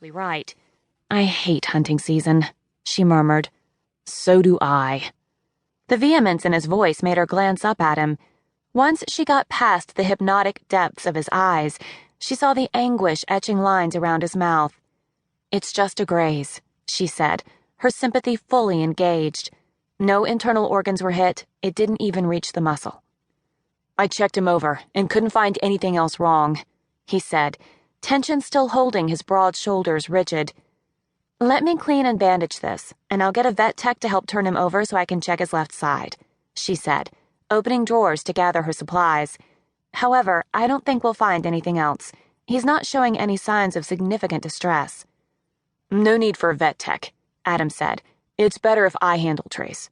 exactly right. I hate hunting season, she murmured. So do I. The vehemence in his voice made her glance up at him. Once she got past the hypnotic depths of his eyes, she saw the anguish etching lines around his mouth. It's just a graze, she said, her sympathy fully engaged. No internal organs were hit, it didn't even reach the muscle. I checked him over and couldn't find anything else wrong, he said, tension still holding his broad shoulders rigid. Let me clean and bandage this, and I'll get a vet tech to help turn him over so I can check his left side, she said, opening drawers to gather her supplies. However, I don't think we'll find anything else. He's not showing any signs of significant distress. No need for a vet tech, Adam said. It's better if I handle Trace.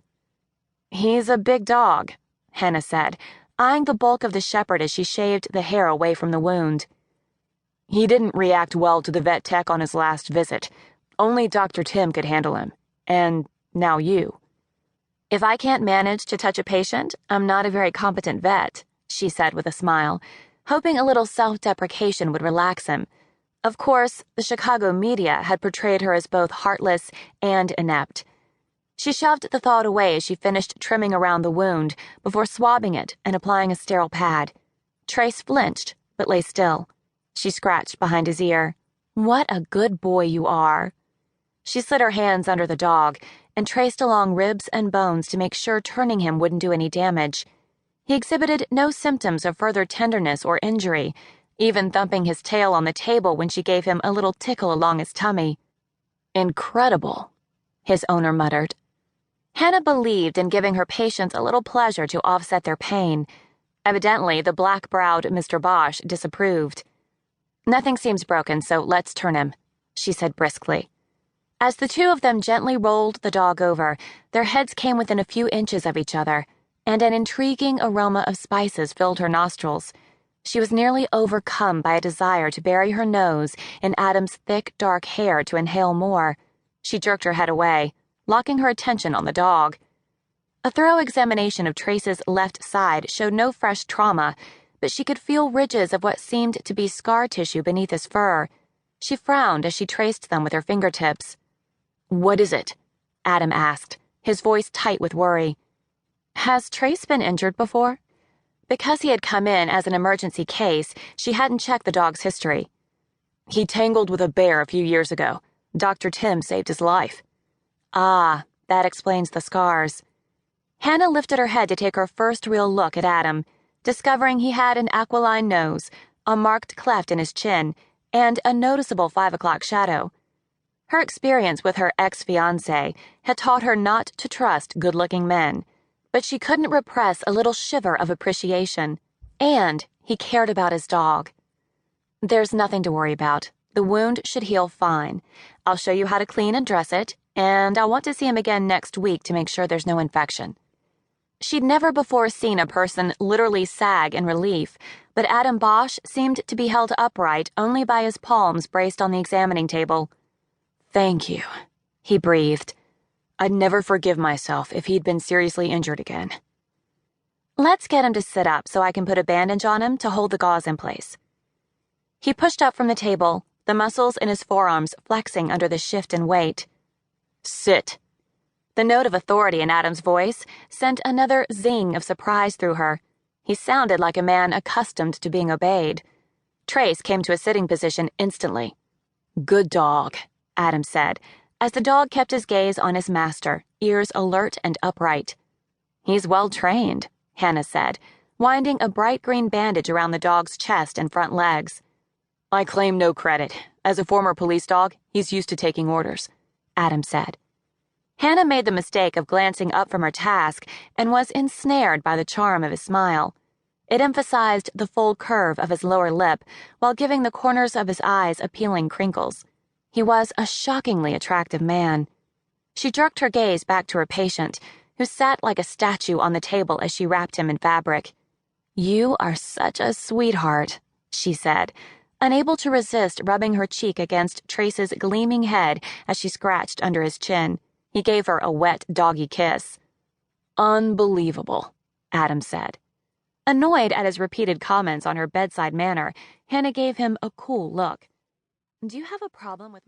He's a big dog, Hannah said, eyeing the bulk of the shepherd as she shaved the hair away from the wound. He didn't react well to the vet tech on his last visit. Only Dr. Tim could handle him. And now you. If I can't manage to touch a patient, I'm not a very competent vet, she said with a smile, hoping a little self-deprecation would relax him. Of course, the Chicago media had portrayed her as both heartless and inept. She shoved the thought away as she finished trimming around the wound before swabbing it and applying a sterile pad. Trace flinched, but lay still. She scratched behind his ear. What a good boy you are. She slid her hands under the dog and traced along ribs and bones to make sure turning him wouldn't do any damage. He exhibited no symptoms of further tenderness or injury, even thumping his tail on the table when she gave him a little tickle along his tummy. Incredible, his owner muttered. Hannah believed in giving her patients a little pleasure to offset their pain. Evidently, the black-browed Mr. Bosch disapproved. Nothing seems broken, so let's turn him, she said briskly. As the two of them gently rolled the dog over, their heads came within a few inches of each other, and an intriguing aroma of spices filled her nostrils. She was nearly overcome by a desire to bury her nose in Adam's thick, dark hair to inhale more. She jerked her head away, locking her attention on the dog. A thorough examination of Trace's left side showed no fresh trauma, but she could feel ridges of what seemed to be scar tissue beneath his fur. She frowned as she traced them with her fingertips. What is it? Adam asked, his voice tight with worry. Has Trace been injured before? Because he had come in as an emergency case, she hadn't checked the dog's history. He tangled with a bear a few years ago. Dr. Tim saved his life. Ah, that explains the scars. Hannah lifted her head to take her first real look at Adam, discovering he had an aquiline nose, a marked cleft in his chin, and a noticeable 5 o'clock shadow. Her experience with her ex-fiancé had taught her not to trust good-looking men, but she couldn't repress a little shiver of appreciation. And he cared about his dog. There's nothing to worry about. The wound should heal fine. I'll show you how to clean and dress it, and I'll want to see him again next week to make sure there's no infection. She'd never before seen a person literally sag in relief, but Adam Bosch seemed to be held upright only by his palms braced on the examining table. Thank you, he breathed. I'd never forgive myself if he'd been seriously injured again. Let's get him to sit up so I can put a bandage on him to hold the gauze in place. He pushed up from the table, the muscles in his forearms flexing under the shift in weight. Sit. The note of authority in Adam's voice sent another zing of surprise through her. He sounded like a man accustomed to being obeyed. Trace came to a sitting position instantly. Good dog, Adam said, as the dog kept his gaze on his master, ears alert and upright. He's well trained, Hannah said, winding a bright green bandage around the dog's chest and front legs. I claim no credit. As a former police dog, he's used to taking orders, Adam said. Hannah made the mistake of glancing up from her task and was ensnared by the charm of his smile. It emphasized the full curve of his lower lip while giving the corners of his eyes appealing crinkles. He was a shockingly attractive man. She jerked her gaze back to her patient, who sat like a statue on the table as she wrapped him in fabric. You are such a sweetheart, she said, unable to resist rubbing her cheek against Trace's gleaming head as she scratched under his chin. He gave her a wet, doggy kiss. Unbelievable, Adam said. Annoyed at his repeated comments on her bedside manner, Hannah gave him a cool look. Do you have a problem with